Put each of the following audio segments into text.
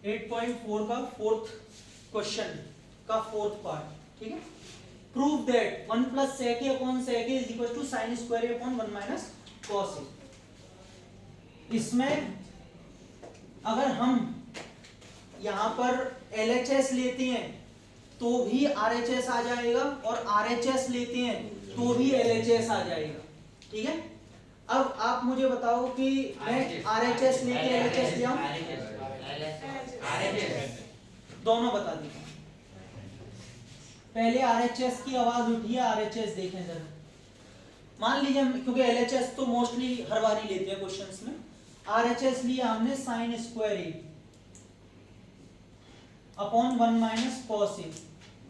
8.4 का fourth question का fourth part, ठीक है। Prove that 1 plus sec a upon sec a is equal to sin square a upon 1 minus cos a। इसमें अगर हम यहां पर LHS लेते हैं तो भी RHS आ जाएगा और RHS लेते हैं तो भी LHS आ जाएगा, ठीक है। अब आप मुझे बताओ कि मैं RHS लेके LHS ले आऊं, दोनों बता दीजिए। पहले RHS की आवाज उठी है, RHS देखें जरा। मान लीजिए क्योंकि LHS तो मोस्टली हर बार ही लेते हैं क्वेश्चंस में। RHS लिया हमने sin square a upon 1 minus cos a।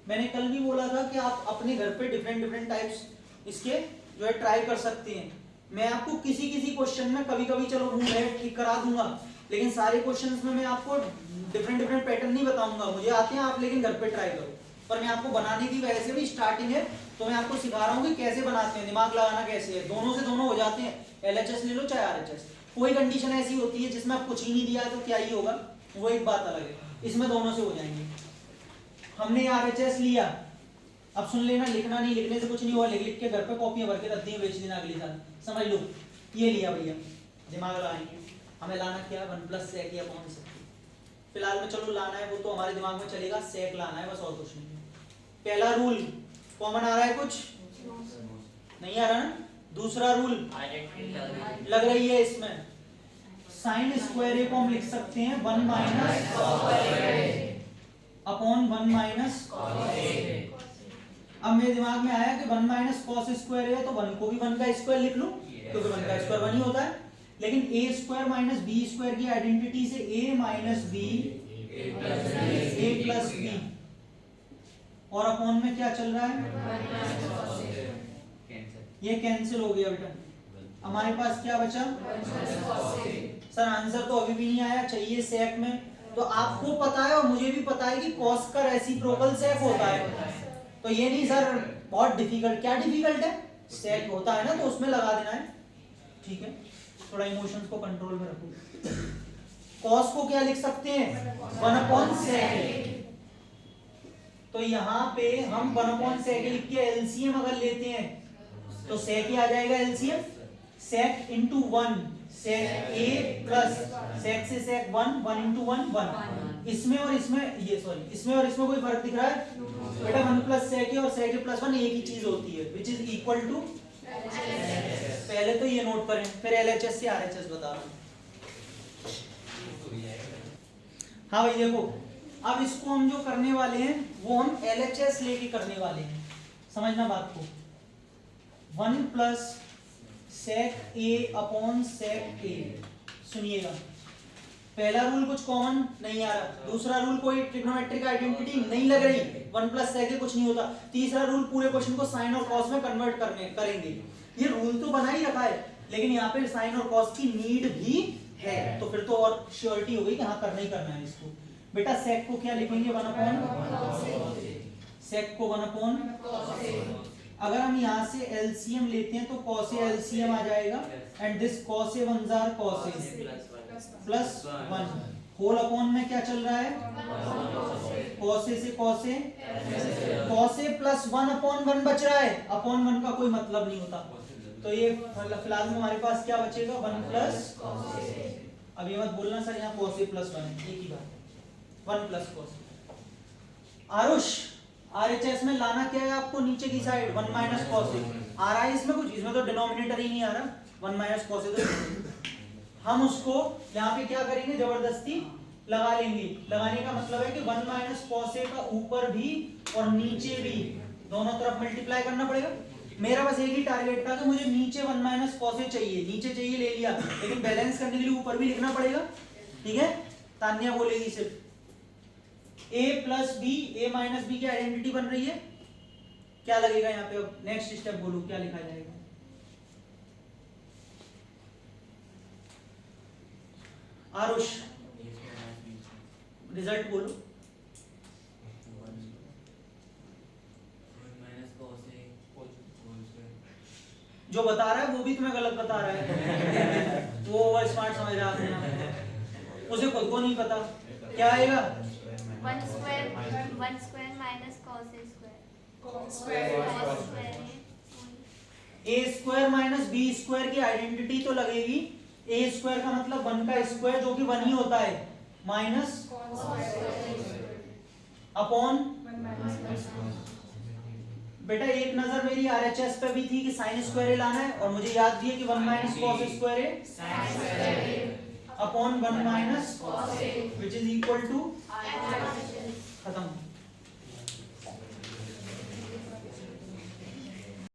मैंने कल भी बोला था कि आप अपने घर पे डिफरेंट टाइप्स इसके जो है ट्राई कर सकते हैं। मैं आपको किसी क्वेश्चन में कभी कभी चलो रूल है ठीक करा दूंगा, लेकिन सारे क्वेश्चंस में मैं आपको डिफरेंट पैटर्न नहीं बताऊंगा। मुझे आते हैं आप, लेकिन घर पे ट्राई करो। पर मैं आपको बनाने की वजह से भी स्टार्टिंग है तो मैं आपको सिखा रहा हूँ कि कैसे बनाते हैं, दिमाग लगाना कैसे है। दोनों से दोनों हो जाते हैं, LHS ले लो चाहे RHS। कोई कंडीशन ऐसी होती है जिसमें आप कुछ ही नहीं दिया है तो क्या ही होगा, वो एक बात अलग है। इसमें दोनों से हो जाएंगे। हमने RHS लिया, अब सुन लेना, लिखना नहीं, लिखने से कुछ नहीं हुआ। लिख के घर पे कॉपियां भर के रख दी, बेच देना अगले साल, समझ लो। ये लिया भैया, दिमाग लगाएंगे। हमें लाना क्या है, 1 plus sec a upon sec। फिलहाल में चलो लाना है वो तो हमारे दिमाग में चलेगा, sec लाना है बस, और कुछ नहीं। पहला रूल कॉमन आ रहा है, कुछ नहीं आ रहा ना। दूसरा रूल लग रही है इसमें, साइन स्क्वायर a को हम लिख सकते हैं 1 माइनस अपॉन 1 माइनस। अब मेरे दिमाग में आया कि 1 माइनस कॉस स्क्वायर है तो 1 को भी 1 का स्क्वायर लिख लूं, क्योंकि 1 का स्क्वायर 1 ही होता है। लेकिन a square minus b square की आइडेंटिटी से a minus b a plus b, और अपॉन में क्या चल रहा है, ये कैंसिल हो गया बेटा। हमारे पास क्या बचा, सर आंसर तो अभी भी नहीं आया, चाहिए सेक में। तो आपको पता है और मुझे भी पता है कि कॉस का रेसिप्रोकल सेक होता है। तो ये नहीं सर बहुत डिफिकल्ट, क्या डिफिकल्ट है, सेक होता है ना तो उसमें लगा देना है, ठीक है। थोड़ा इमोशंस को कंट्रोल में रखो। कॉस को क्या लिख सकते हैं, 1 अपॉन सेक। तो यहाँ पे हम 1 अपॉन सेक लिख के एलसीएम अगर लेते हैं तो सेक ही आ जाएगा एलसीएम। सेक इंटू 1 सेक ए प्लस सेक से सेक 1 1 इंटू 1 1। इसमें और इसमें, ये सॉरी, इसमें और इसमें कोई फर्क दिख रहा है बेटा, 1 प्लस सेक ए और सेक ए प्लस 1 एक ही चीज होती है, विच इज इक्वल टू। पहले तो ये नोट करें, फिर एलएचएस से आरएचएस बता रहा हूं। हाँ भाई देखो, अब इसको हम जो करने वाले हैं वो हम एलएचएस लेके करने वाले हैं, समझना बात को। 1 प्लस सेक ए अपॉन सेक ए। सुनिएगा, पहला रूल कुछ कॉमन नहीं आ रहा, दूसरा रूल कोई ट्रिग्नोमेट्रिक आइडेंटिटी नहीं लग रही, 1 प्लस सेक ए कुछ नहीं होता, तीसरा रूल पूरे क्वेश्चन को साइन और कॉस में कन्वर्ट करेंगे। ये रूल तो बना ही रखा है, लेकिन यहाँ पे साइन और कॉस की नीड भी है, तो फिर तो और श्योरिटी हो गई कि हाँ करना ही करना है इसको। बेटा सेक को क्या लिखेंगे, 1 अपॉन सेक को 1 अपॉन। अगर हम यहाँ से एलसीएम लेते हैं तो कॉस ए एलसीएम आ जाएगा, एंड दिस कॉस ए 1 जार cos a plus 1 whole upon में क्या चल रहा है, कॉस ए से कॉस ए प्लस 1 अपॉन 1 बच रहा है। अपॉन 1 का कोई मतलब नहीं होता, तो ये फिलहाल में हमारे पास क्या बचेगा, 1 प्लस। अब ये मत बोलना सर यहाँ कॉस ए प्लस 1 एक ही बात, 1 प्लस कॉस। आरुष आरएचएस में लाना क्या है आपको, नीचे की साइड 1 माइनस कॉस ए आ रहा है इसमें कुछ, इसमें तो डिनोमिनेटर ही नहीं आ रहा, 1 माइनस कॉस ए। तो हम उसको यहाँ पे क्या करेंगे, जबरदस्ती लगा लेंगे। लगाने का मतलब है कि 1 माइनस कॉस ए का ऊपर भी और नीचे भी दोनों तरफ मल्टीप्लाई करना पड़ेगा। मेरा बस एक ही टारगेट था कि मुझे नीचे 1 माइनस कॉस ए चाहिए, नीचे चाहिए ले लिया, लेकिन बैलेंस करने के लिए ऊपर भी लिखना पड़ेगा, ठीक है। तान्या बोलेगी सिर्फ a plus b, a minus b की आइडेंटिटी बन रही है, क्या लगेगा यहाँ पे। अब नेक्स्ट स्टेप बोलो क्या लिखा जाएगा, आरुष रिजल्ट बोलो। जो बता रहा है वो भी तुम्हें गलत बता रहा है वो ओवर स्मार्ट समझ रहा है। उसे खुद को नहीं पता। क्या आएगा? 1 square minus cos a square. A square minus b square की आइडेंटिटी तो लगेगी। ए स्क्वायर का मतलब 1 का स्क्वायर जो कि 1 ही होता है, माइनस अपॉन। बेटा एक नजर मेरी आरएचएस पे भी थी कि साइन स्क्वायर लाना है, और मुझे याद भी है कि 1 minus cos square upon 1 minus which is equal to, खत्म।